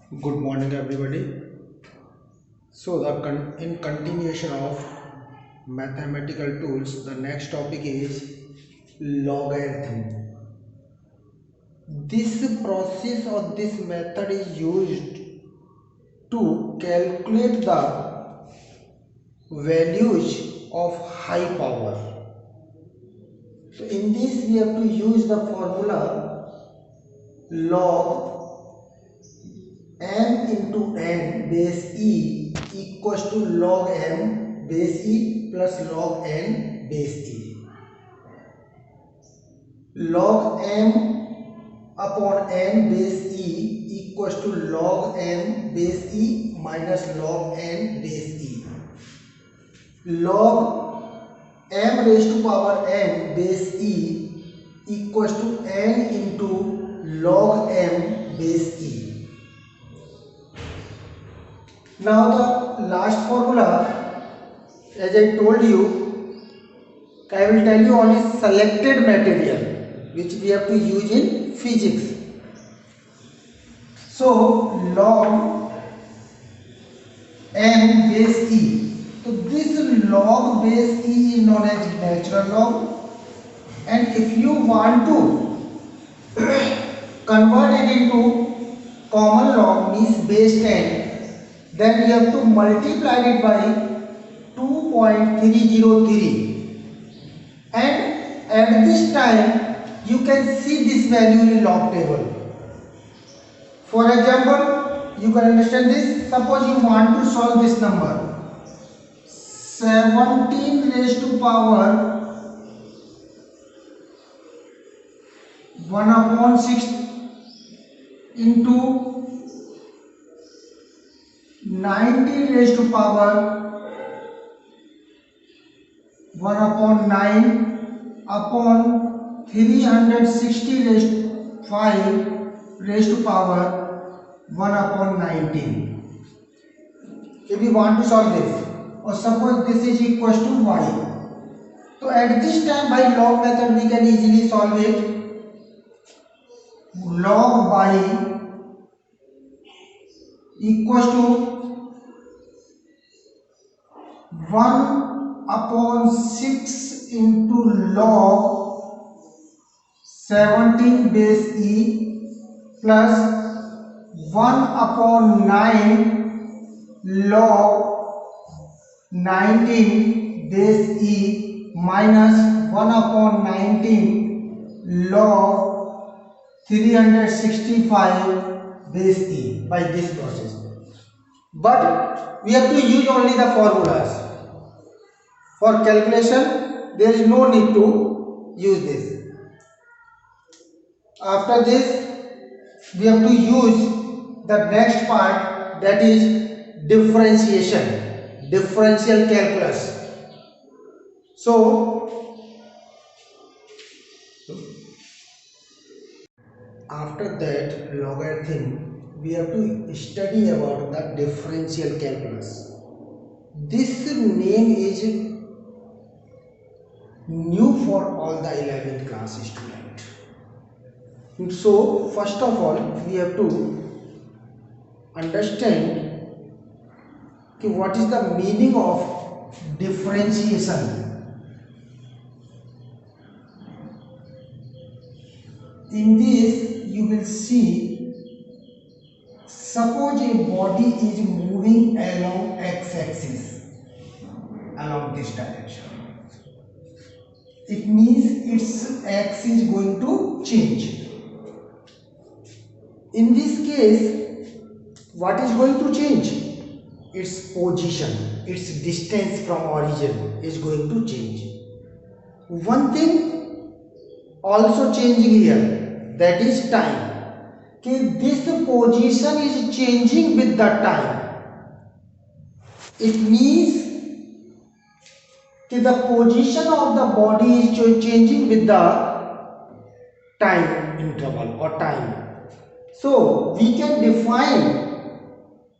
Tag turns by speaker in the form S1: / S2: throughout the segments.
S1: Good morning, everybody. So, in continuation of mathematical tools, the next topic is logarithm. This process or this method is used to calculate the values of high power. So, in this, we have to use the formula log m into n base e equals to log m base e plus log n base e. Log m upon n base e equals to log m base e minus log n base e. Log m raised to power n base e equals to n into log m base e. Now the last formula, as I told you, I will tell you only selected material which we have to use in physics. So log m base e. So this log base e is known as natural log, and if you want to convert it into common log means base 10, then we have to multiply it by 2.303, and at this time you can see this value in log table. For example, you can understand this. Suppose you want to solve this number 17 raised to power 1 upon 6 into 19 raised to power 1 upon 9 upon 360 raised to 5 raised to power 1 upon 19. If we want to solve this, or suppose this is equal to y, so at this time by log method we can easily solve it. Log y equals to 1 upon 6 into log 17 base e plus 1 upon 9 log 19 base e minus 1 upon 19 log 365 base e by this process. But we have to use only the formulas. For calculation, there is no need to use this. After this, we have to use the next part, that is differentiation, differential calculus. So, after that logarithm, we have to study about the differential calculus. This name is new for all the 11th class student. So first of all we have to understand what is the meaning of differentiation. In this you will see, suppose a body is moving along x-axis along this direction, it means its x is going to change. In this case, what is going to change? Its position, its distance from origin is going to change. One thing also changing here, that is time. This position is changing with the time. It means the position of the body is changing with the time interval or time. So we can define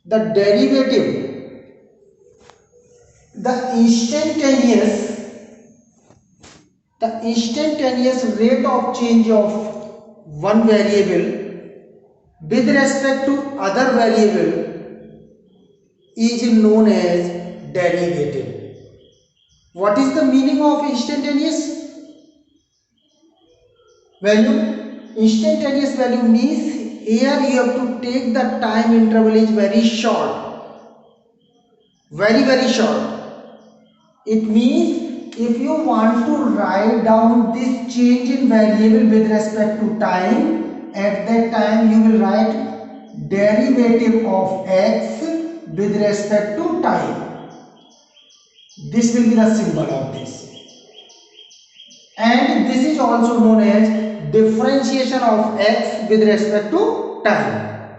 S1: the derivative, the instantaneous rate of change of one variable with respect to other variable is known as derivative. What is the meaning of instantaneous value? Instantaneous value means here you have to take the time interval is very short, very short. It means if you want to write down this change in variable with respect to time, at that time you will write derivative of x with respect to time. This will be the symbol of this. And this is also known as differentiation of x with respect to time.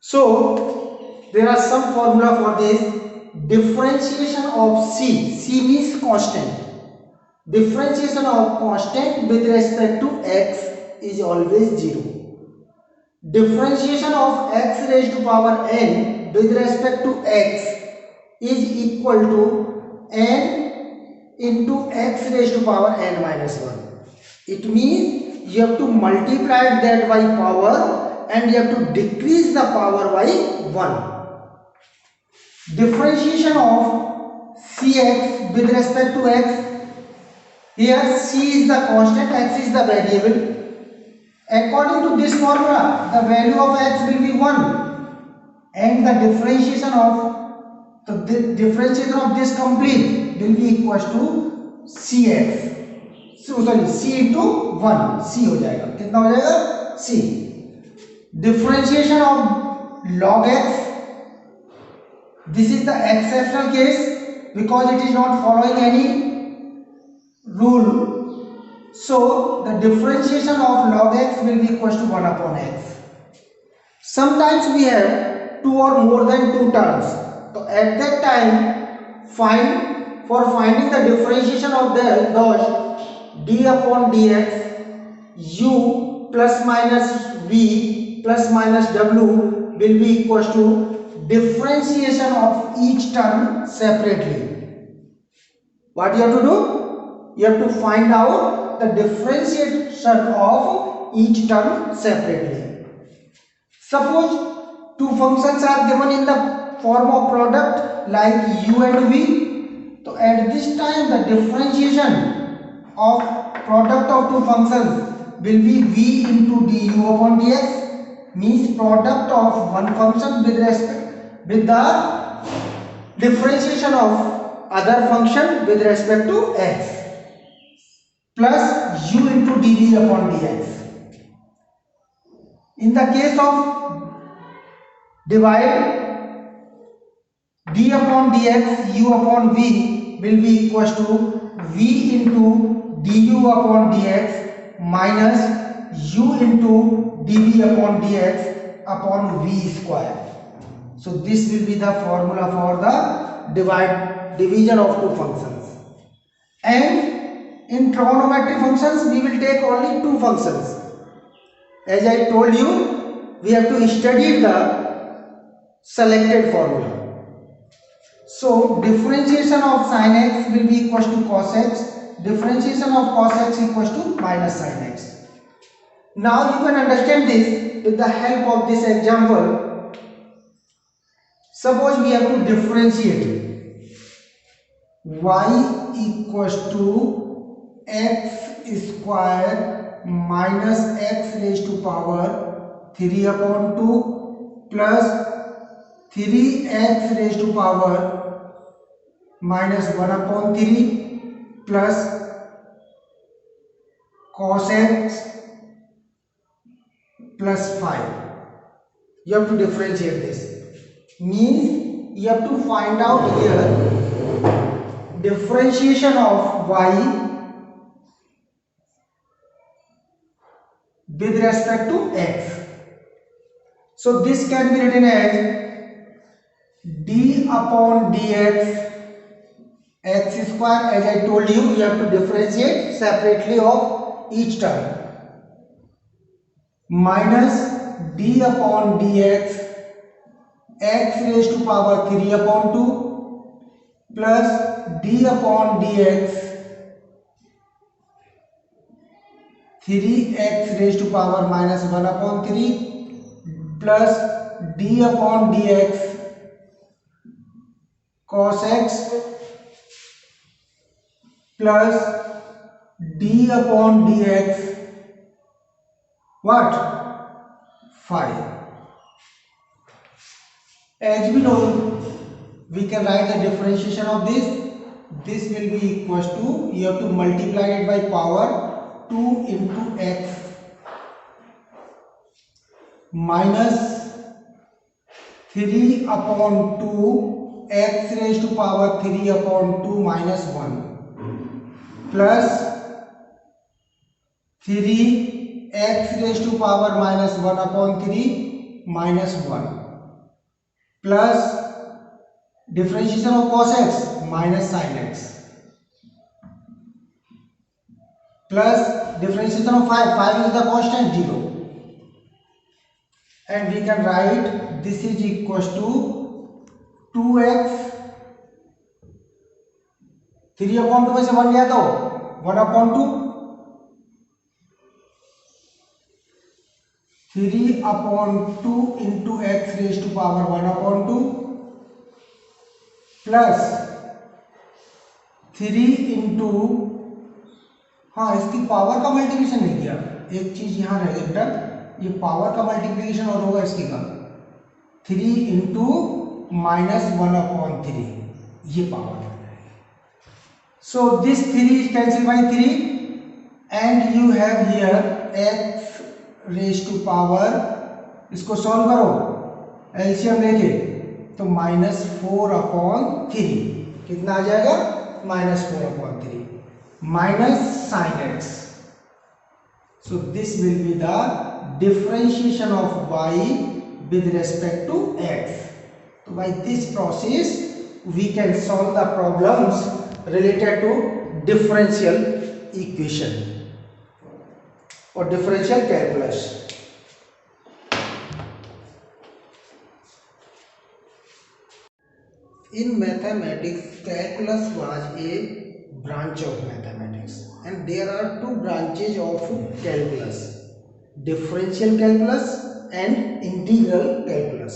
S1: So there are some formula for this. Differentiation of c means constant. Differentiation of constant with respect to x is always 0. Differentiation of x raised to power n with respect to x is equal to n into x raised to power n minus 1. It means you have to multiply that by power and you have to decrease the power by 1. Differentiation of cx with respect to x, here c is the constant, x is the variable. According to this formula, the value of x will be 1 and the differentiation of this complete will be equals to cx. So sorry, c into 1, c हो जाएगा. कितना हो जाएगा? c. Differentiation of log x. This is the exceptional case because it is not following any rule. So the differentiation of log x will be equal to 1 upon x. Sometimes we have two or more than two terms. So at that time, finding the differentiation of those d upon dx u plus minus v plus minus w will be equal to differentiation of each term separately. What you have to do? You have to find out the differentiation of each term separately. Suppose two functions are given in the form of product like u and v. So at this time the differentiation of product of two functions will be v into du upon dx, means product of one function with the differentiation of other function with respect to x plus u into dv upon dx. In the case of divide, d upon dx u upon v will be equals to v into du upon dx minus u into dv upon dx upon v square. So this will be the formula for the division of two functions. And in trigonometric functions we will take only two functions. As I told you, we have to study the selected formula. So differentiation of sin x will be equals to cos x. Differentiation of cos x equals to minus sin x. Now you can understand this with the help of this example. Suppose we have to differentiate y equals to x square minus x raised to power 3 upon 2 plus 3x raised to power minus 1 upon 3 plus cos x plus 5. You have to differentiate this. Means you have to find out here differentiation of y with respect to x. So this can be written as d upon dx x square. As I told you, you have to differentiate separately of each term, minus d upon dx x raised to power 3 upon 2 plus d upon dx 3x raised to power minus 1 upon 3 plus d upon dx cos x plus d upon dx what? Phi. As we know, we can write the differentiation of this. This will be equals to, you have to multiply it by power 2 into x minus 3 upon 2 x raised to power 3 upon 2 minus 1 plus 3 x raised to power minus 1 upon 3 minus 1 plus differentiation of cos x minus sin x plus differentiation of 5 is the constant 0, and we can write this is equals to 2x 3 upon 2 में से 1 गया तो 1 upon 2 3 upon 2 into x raised to power 1 upon 2 plus 3 into, हाँ इसकी power का multiplication नहीं किया, एक चीज यहां रह गई बेटा, ये पावर का मल्टीप्लिकेशन और होगा इसके का 3 इंटू माइनस 1 अपॉन 3, ये पावर है. So this 3 is cancel by 3 and you have here x raise to power, इसको सॉल्व करो एलसीएम लेके तो माइनस 4 अपॉन 3, कितना आ जाएगा minus 4 upon 3 minus sine X. So this will be the differentiation of y with respect to x. So by this process we can solve the problems related to differential equation or differential calculus. In mathematics, calculus was a branch of mathematics, and there are two branches of calculus: differential calculus and integral calculus.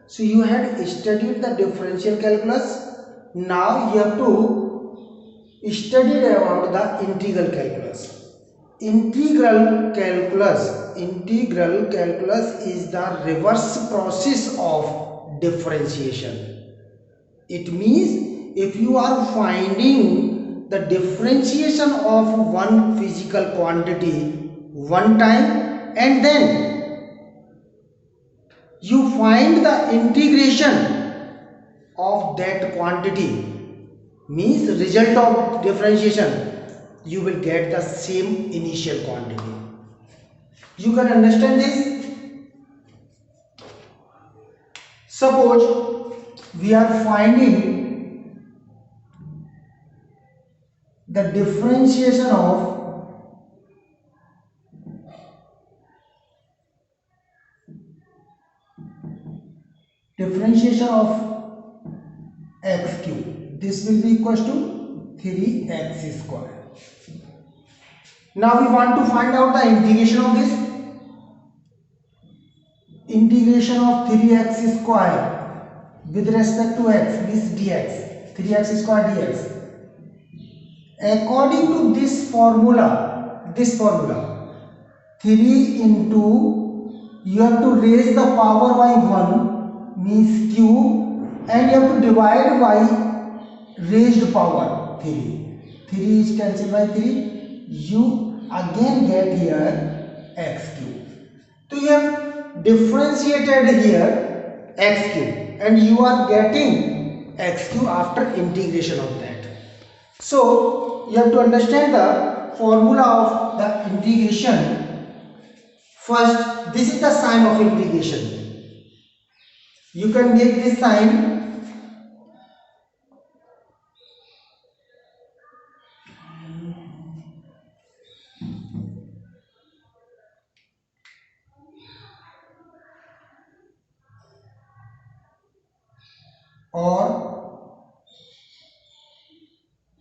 S1: So you had studied the differential calculus. Now you have to study about the integral calculus. Integral calculus is the reverse process of differentiation. It means if you are finding the differentiation of one physical quantity one time and then you find the integration of that quantity, means result of differentiation, you will get the same initial quantity. You can understand this? Suppose we are finding the differentiation of x cube. This will be equals to 3x square. Now we want to find out the integration of this. Integration of 3x square with respect to x is dx, 3x square dx. According to this formula 3 into, you have to raise the power by 1 means cube, and you have to divide by raised power 3 is cancelled by 3, you again get here x cube. So you have differentiated here x cube and you are getting x cube after integration of that. So you have to understand the formula of the integration. First, this is the sign of integration. You can make this sign or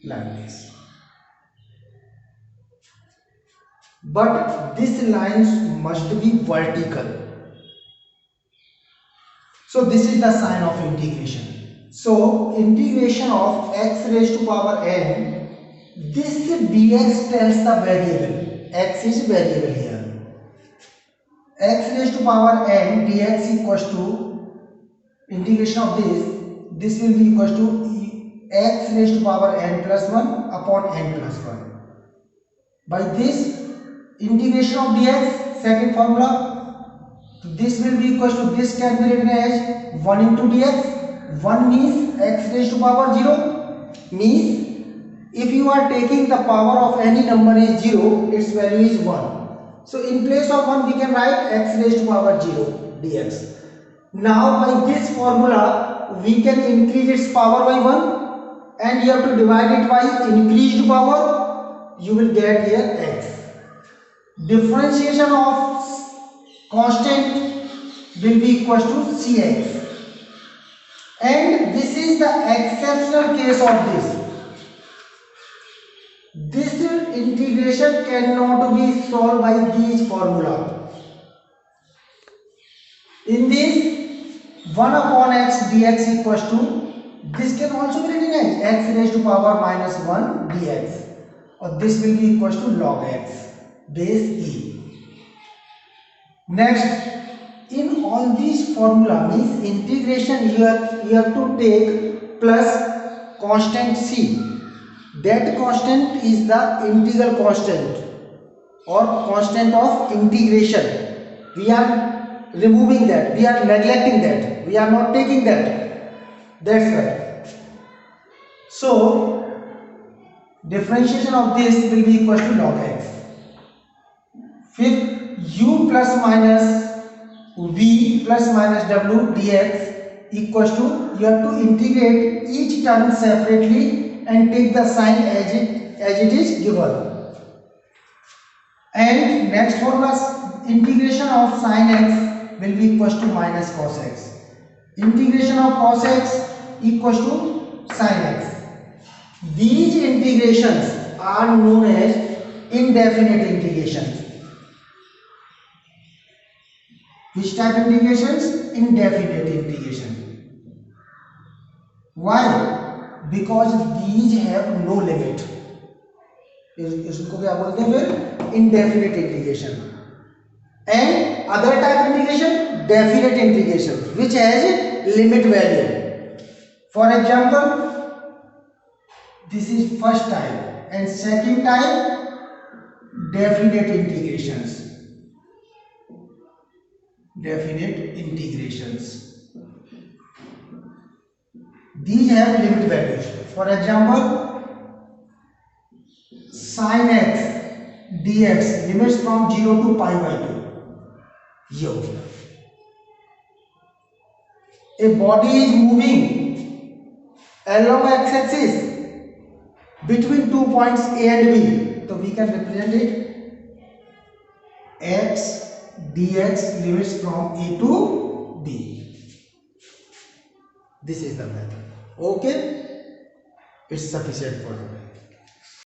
S1: like this. but this lines must be vertical. So this is the sign of integration. So integration of x raised to power n, this dx tells the variable, x is variable here. X raised to power n dx equals to integration of this will be equals to x raised to power n plus 1 upon n plus 1. By this integration of dx, second formula, this will be equals to, this can be written as 1 into dx. 1 means x raised to power 0, means if you are taking the power of any number is 0, its value is 1. So in place of 1 we can write x raised to power 0 dx. Now by this formula we can increase its power by 1 and you have to divide it by increased power, you will get here x. Differentiation of constant will be equal to cx, and this is the exceptional case of this. This integration cannot be solved by these formula. In this 1 upon x dx equals to, this can also be written as x raised to power minus 1 dx, or this will be equals to log x base e. Next, in all these formula means integration you have to take plus constant c. That constant is the integral constant or constant of integration. We are removing that, we are neglecting that, we are not taking that. That's right. So differentiation of this will be equal to log x. Fifth, u plus minus v plus minus w dx equals to, you have to integrate each term separately and take the sign as it is given. And next formula, integration of sin x will be equals to minus cos x. Integration of cos x equals to sin x. These integrations are known as indefinite integrations. Which type integrations? Indefinite integration. Why? Because these have no limit. इसको क्या बोलते हैं फिर? Indefinite integration. And other type integration, definite integration, which has limit value. For example, this is first type, and second type, definite integrations. Definite integrations. These have limit values. For example, sin x dx limits from 0 to pi by 2. Yo. A body is moving along x-axis between 2 points A and B. So we can represent it x dx limits from A to B. This is the method. Okay, it's sufficient for now.